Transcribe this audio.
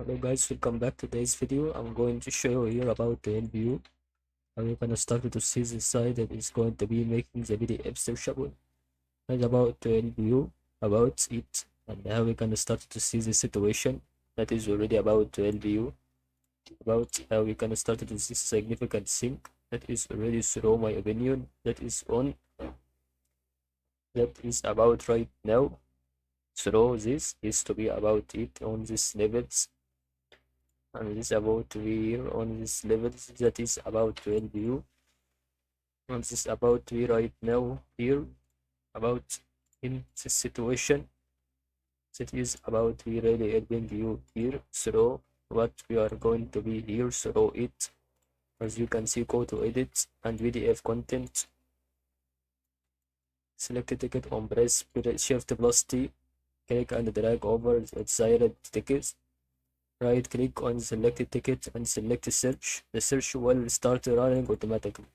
Hello guys, welcome back to today's video. I'm going to show you here about the view. How you can start to see the site that is going to be making the PDF searchable. And about the view, about it, and how we can start to see the situation that is already about the view. About how we can start to see significant thing that is already through my opinion that is on that is about right now. So this is to be about it on these levels and this about we here on this level that is about 12 view and this about we right now here about in this situation that is about we really helping you here through what we are going to be here through it. As you can see, go to edit and PDF content, select a ticket on press shift plus T, click and drag over the desired ticket. Right click on selected ticket and select search. The search will start running automatically.